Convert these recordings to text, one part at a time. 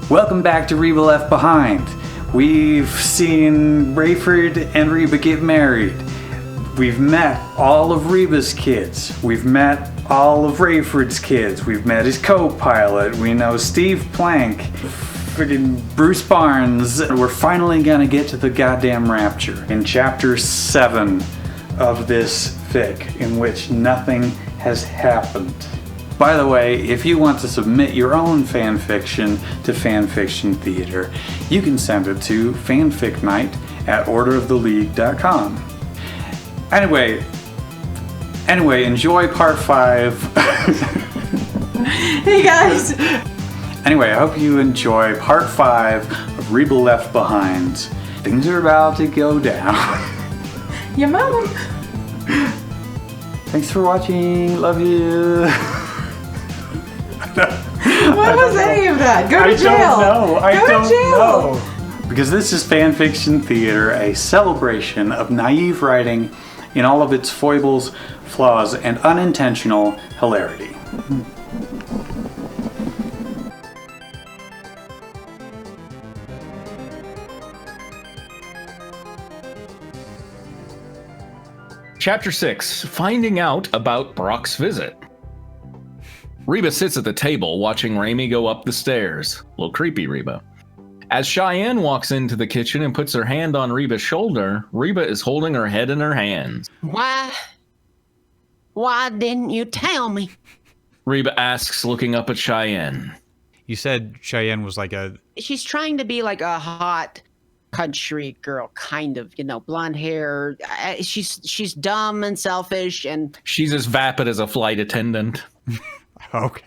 Welcome back to Reba Left Behind. We've seen Rayford and Reba get married. We've met all of Reba's kids. We've met all of Rayford's kids. We've met his co-pilot. We know Steve Plank, friggin' Bruce Barnes. We're finally gonna get to the goddamn rapture in chapter 7 of this fic, in which nothing has happened. By the way, if you want to submit your own fan fiction to Fanfiction Theater, you can send it to fanficnight@orderoftheleague.com. Anyway, enjoy part 5. Hey guys! Anyway, I hope you enjoy part 5 of Reba Left Behind. Things are about to go down. Your mom! Thanks for watching. Love you. What was any of that? Go to jail! I don't know. Because this is Fanfiction Theater, a celebration of naive writing in all of its foibles, flaws, and unintentional hilarity. Chapter 6, Finding Out About Brock's Visit. Reba sits at the table watching Ramie go up the stairs. A little creepy, Reba. As Cheyenne walks into the kitchen and puts her hand on Reba's shoulder, Reba is holding her head in her hands. Why didn't you tell me? Reba asks, looking up at Cheyenne. You said Cheyenne was like a... She's trying to be like a hot country girl, kind of, blonde hair. She's dumb and selfish and... She's as vapid as a flight attendant. Okay.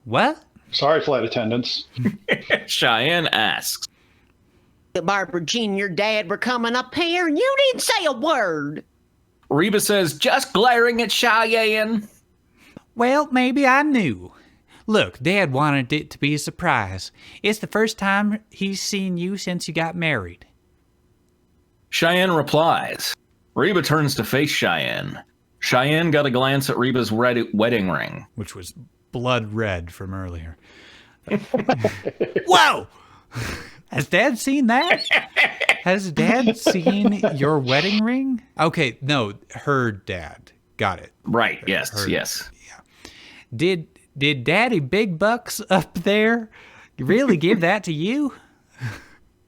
What? Sorry, flight attendants. Cheyenne asks. Barbara Jean, your dad were coming up here and you didn't say a word. Reba says, just glaring at Cheyenne. Well, maybe I knew. Look, Dad wanted it to be a surprise. It's the first time he's seen you since you got married. Cheyenne replies. Reba turns to face Cheyenne. Cheyenne got a glance at Reba's wedding ring. Which was blood red from earlier. Whoa! Has Dad seen that? Has Dad seen your wedding ring? Okay, no, her dad. Got it. Right, yes, Her, yes. Yeah. Did Daddy Big Bucks up there really give that to you?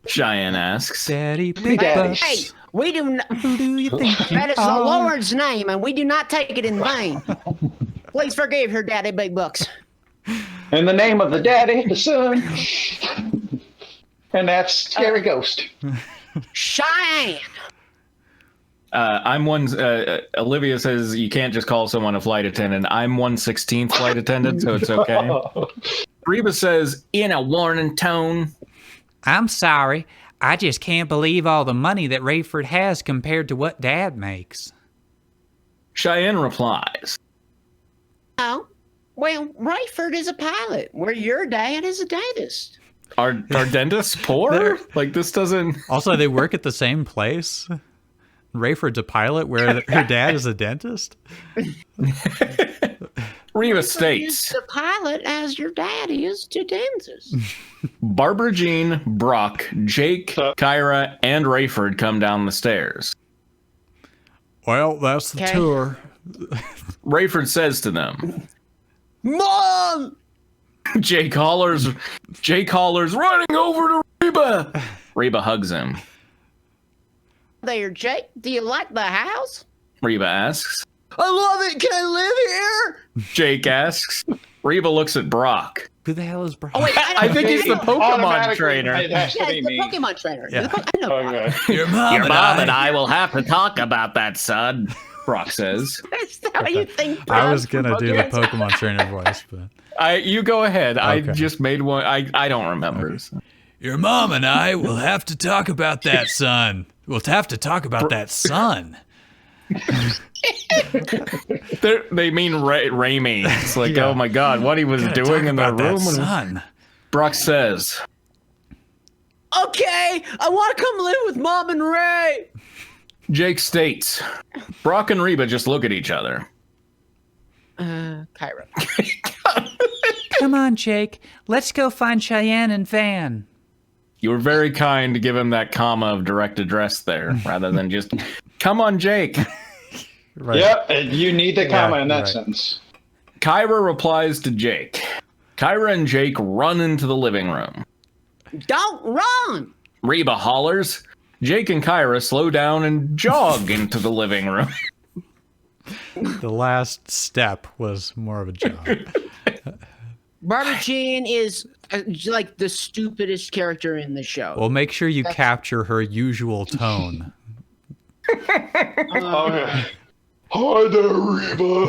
Cheyenne asks. Daddy Big Bucks. Hey, we do not... Who do you think you That is the are? Lord's name and we do not take it in vain. Please forgive her, Daddy Big Bucks. In the name of the Daddy, the Son, and that scary ghost. Cheyenne! Olivia says you can't just call someone a flight attendant. I'm 1/16th flight attendant, so it's okay. Reba says, in a warning tone. I'm sorry. I just can't believe all the money that Rayford has compared to what Dad makes. Cheyenne replies. Oh, well, Rayford is a pilot, where your dad is a dentist. Are dentists poor? Like, this doesn't... Also, they work at the same place. Rayford's a pilot where her dad is a dentist. Reba states. The pilot as your dad is to dentist. Barbara Jean, Brock, Jake, Kyra, and Rayford come down the stairs. Well, that's the tour. Rayford says to them, Mom! Jake hollers, running over to Reba. Reba hugs him. There, Jake, do you like the house? Reba asks. I love it. Can I live here? Jake asks. Reba looks at Brock. Who the hell is Brock? Oh, wait, I think he's the Pokemon Automatically, trainer. It has to Yeah, be it's the me. Pokemon trainer. Yeah. I know Brock. Okay. Your mom, and I will have to talk about that, son. Brock says. That's how you think. I was going to do the Pokemon. Pokemon trainer voice, but... You go ahead. I Okay. just made one. I don't remember. Okay. Your mom and I will have to talk about that, son. We'll have to talk about that, son. They mean Ramie. It's like, Yeah. oh my god, what he was doing in the About that room. son. Brock says, Okay, I want to come live with Mom and Ray. Jake states, Brock and Reba just look at each other. Kyra. Come on, Jake. Let's go find Cheyenne and Van. You were very kind to give him that comma of direct address there, rather than just, come on, Jake. Right. Yep, and you need the comma in that right. sentence. Kyra replies to Jake. Kyra and Jake run into the living room. Don't run! Reba hollers. Jake and Kyra slow down and jog into the living room. The last step was more of a job. Barbara Jean is like the stupidest character in the show. Well, make sure you capture her usual tone. Okay. Hi there, Reba.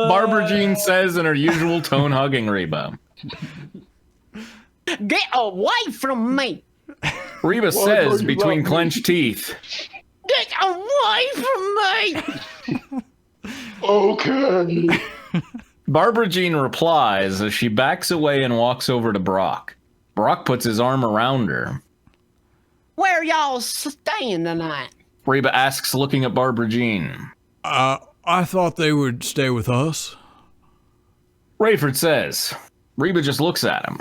Barbara Jean says in her usual tone, hugging Reba. Get away from me! Reba are says you between laughing? clenched teeth. Get away from me! Okay. Barbara Jean replies as she backs away and walks over to Brock. Brock puts his arm around her. Where y'all staying tonight? Reba asks, looking at Barbara Jean. I thought they would stay with us. Rayford says. Reba just looks at him.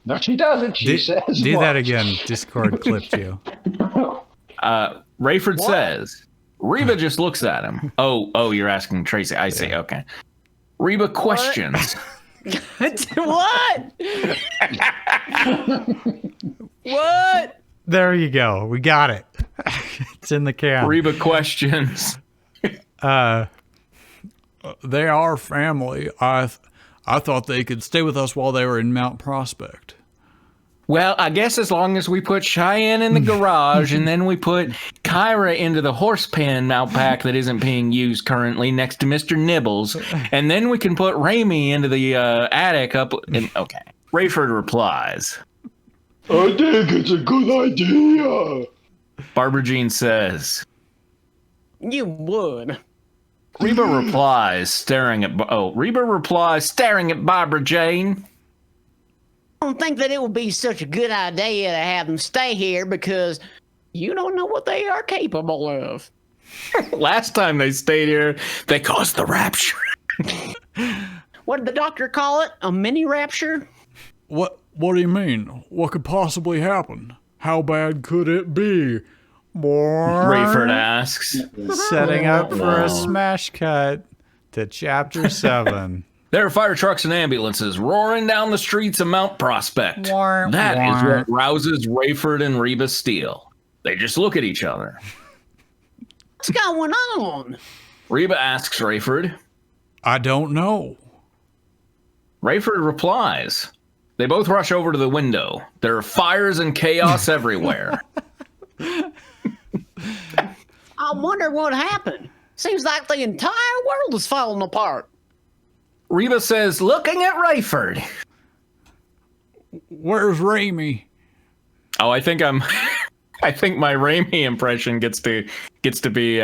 No, she doesn't. She says. Do that what? again. Discord clipped you. Rayford says. Reba just looks at him. Oh, you're asking Tracy. I see. Okay. Reba questions. What? What? There you go. We got it. It's in the cam. Reba questions. They are family. I thought they could stay with us while they were in Mount Prospect. Well, I guess as long as we put Cheyenne in the garage and then we put Kyra into the horse pen out back that isn't being used currently next to Mr. Nibbles, and then we can put Ramie into the attic up. Okay. Rayford replies. I think it's a good idea. Barbara Jean says. You would. Reba replies, staring at Barbara Jean. I don't think that it would be such a good idea to have them stay here because you don't know what they are capable of. Last time they stayed here, they caused the rapture. What did the doctor call it? A mini rapture? What do you mean? What could possibly happen? How bad could it be? Rayford asks. Setting up for a smash cut to Chapter 7. There are fire trucks and ambulances roaring down the streets of Mount Prospect. That is what rouses Rayford and Reba Steele. They just look at each other. What's going on? Reba asks Rayford. I don't know. Rayford replies. They both rush over to the window. There are fires and chaos everywhere. I wonder what happened. Seems like the entire world is falling apart. Reba says, looking at Rayford. Where's Ramie? Oh, I think my Ramie impression gets to be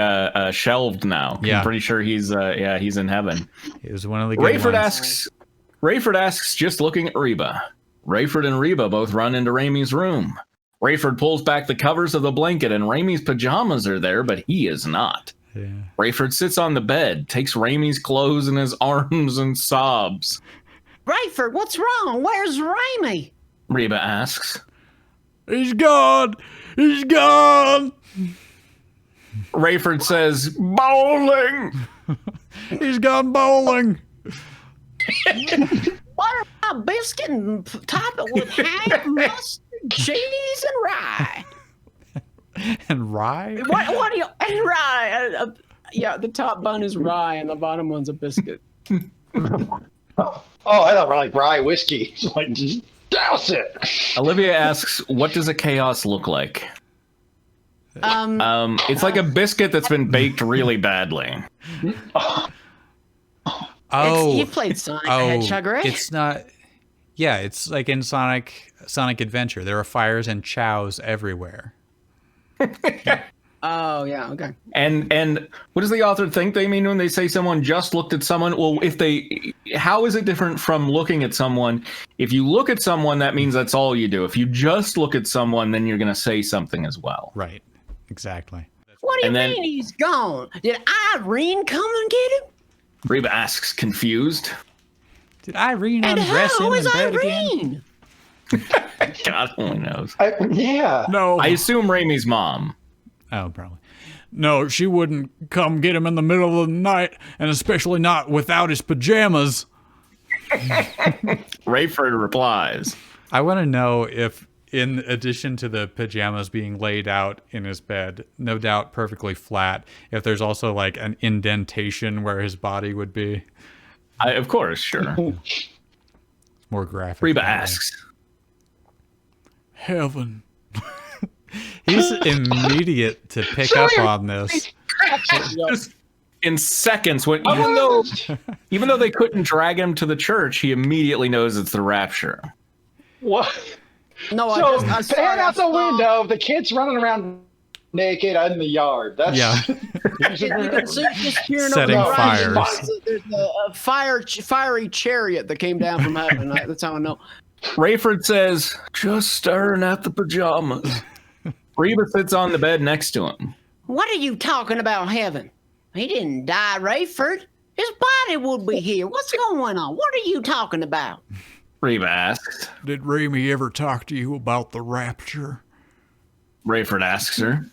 shelved now. Yeah. I'm pretty sure he's in heaven. It was one of the good Rayford asks, just looking at Reba. Rayford and Reba both run into Ramie's room. Rayford pulls back the covers of the blanket and Ramie's pajamas are there, but he is not. Yeah. Rayford sits on the bed, takes Ramie's clothes in his arms and sobs. Rayford, what's wrong? Where's Ramie? Reba asks. He's gone! He's gone! Rayford says, bowling! He's gone bowling! What about biscuit and top it with ham, mustard, cheese, and rye? And rye? What do you... And rye. Yeah, the top bun is rye and the bottom one's a biscuit. Oh, I thought like rye whiskey. It's like, just douse it. Olivia asks, what does a chaos look like? It's like a biscuit that's been baked really badly. Oh, You played Sonic the Hedgehog, right? It's not. Yeah, it's like in Sonic Adventure. There are fires and chows everywhere. Oh, yeah, okay. And what does the author think they mean when they say someone just looked at someone? Well, how is it different from looking at someone? If you look at someone, that means that's all you do. If you just look at someone, then you're going to say something as well. Right. Exactly. What do you mean he's gone? Did Irene come and get him? Reba asks, confused. Did Irene And undress him who in is bed again? Irene? God only knows. Yeah. No. I assume Ramie's mom. Oh, probably. No, she wouldn't come get him in the middle of the night, and especially not without his pajamas. Rayford replies. I want to know if, in addition to the pajamas being laid out in his bed, no doubt perfectly flat, if there's also like an indentation where his body would be. Of course, sure. More graphic. Reba that way. asks. Heaven. He's immediate to pick up on this. Just in seconds, even though they couldn't drag him to the church, he immediately knows it's the rapture. What? No, So I pan out the window. The kid's running around naked in the yard. That's Yeah. You can see just peering Setting over the horizon. fires. There's a fiery chariot that came down from heaven. That's how I know. Rayford says, just staring at the pajamas. Reba sits on the bed next to him. What are you talking about, heaven? He didn't die, Rayford. His body would be here. What's going on? What are you talking about? Reba asks. Did Ramie ever talk to you about the rapture? Rayford asks her.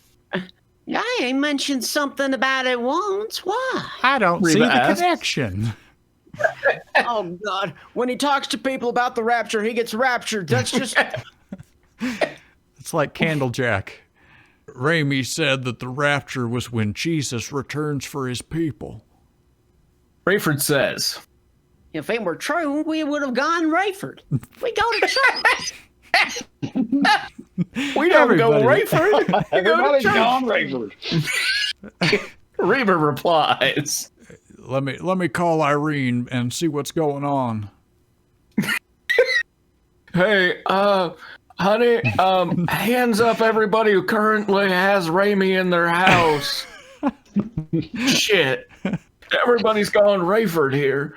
I mentioned something about it once. Why? I don't Reba see the asks. connection. Oh, God. When he talks to people about the rapture, he gets raptured. That's just... It's like Candlejack. Ramie said that the rapture was when Jesus returns for his people. Rayford says. If it were true, we would have gone Rayford. We go to church. We don't go Everybody. Rayford. everybody's gone, Rayford. Reba replies. Let me call Irene and see what's going on. Hey, honey, hands up everybody who currently has Ramie in their house. Shit. Everybody's gone Rayford here.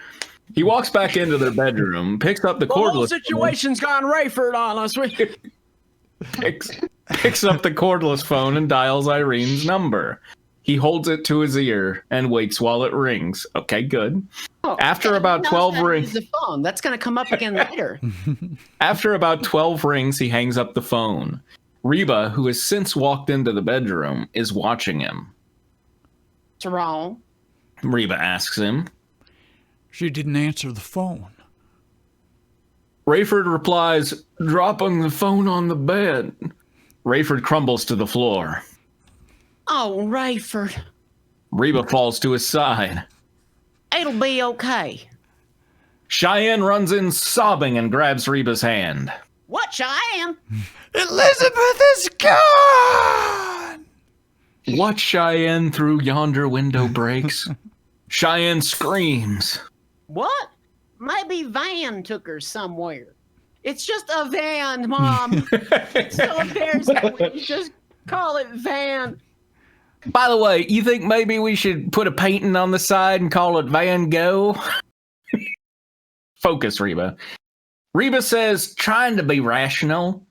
He walks back into their bedroom, picks up the The whole cordless situation's gone Rayford on us. picks up the cordless phone and dials Irene's number. He holds it to his ear and waits while it rings. Okay, good. After about 12 rings, the phone. That's going to come up again later. After about 12 rings, he hangs up the phone. Reba, who has since walked into the bedroom, is watching him. What's wrong? Reba asks him. She didn't answer the phone. Rayford replies, dropping the phone on the bed. Rayford crumbles to the floor. Oh, Rayford. Reba falls to his side. It'll be okay. Cheyenne runs in sobbing and grabs Reba's hand. What, Cheyenne? Elizabeth is gone! Watch Cheyenne through yonder window breaks. Cheyenne screams. What? Maybe Van took her somewhere. It's just a van, Mom. It's so embarrassing. We just call it Van. By the way, you think maybe we should put a painting on the side and call it Van Gogh? Focus, Reba. Reba says, trying to be rational.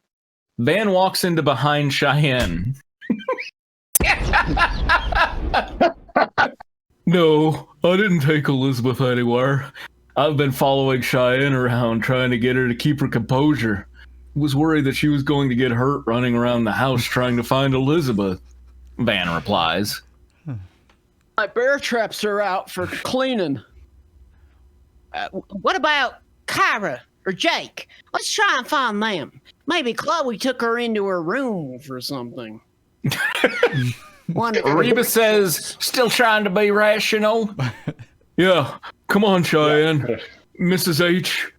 Van walks into behind Cheyenne. No, I didn't take Elizabeth anywhere. I've been following Cheyenne around, trying to get her to keep her composure. Was worried that she was going to get hurt running around the house trying to find Elizabeth. Van replies. My bear traps are out for cleaning. What about Kyra or Jake? Let's try and find them. Maybe Chloe took her into her room for something. Reba says, still trying to be rational. Yeah, come on, Cheyenne. Mrs. H.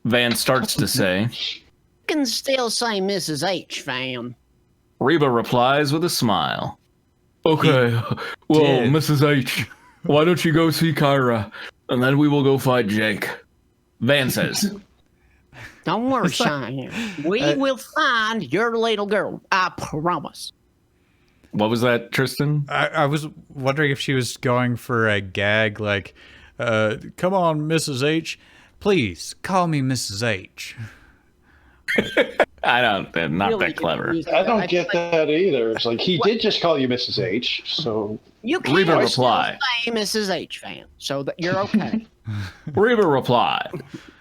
Van starts to say. You can still say Mrs. H, fam. Reba replies with a smile. Okay, well, did. Mrs. H, why don't you go see Kyra, and then we will go find Jake. Van says. Don't worry, Cheyenne. We will find your little girl. I promise. What was that, Tristan? I was wondering if she was going for a gag like, come on, Mrs. H. Please, call me Mrs. H. I don't. They're not Really that clever. I don't get that either. It's like he did just call you Mrs. H, so You Reba can't reply. say Mrs. H fan, so that you're okay. Reba replied.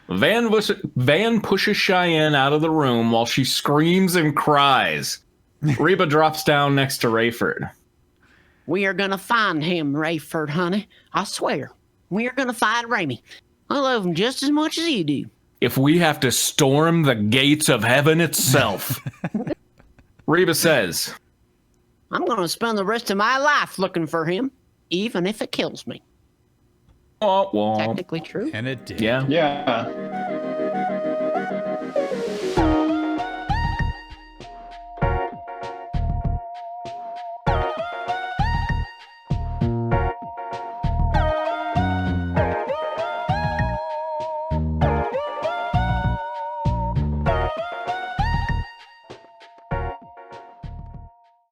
Van pushes Cheyenne out of the room while she screams and cries. Reba drops down next to Rayford. We are gonna find him, Rayford, honey. I swear. We are gonna find Ramie. I love him just as much as you do. If we have to storm the gates of heaven itself. Reba says, I'm gonna spend the rest of my life looking for him, even if it kills me. womp womp. Technically true. And it did. Yeah. yeah.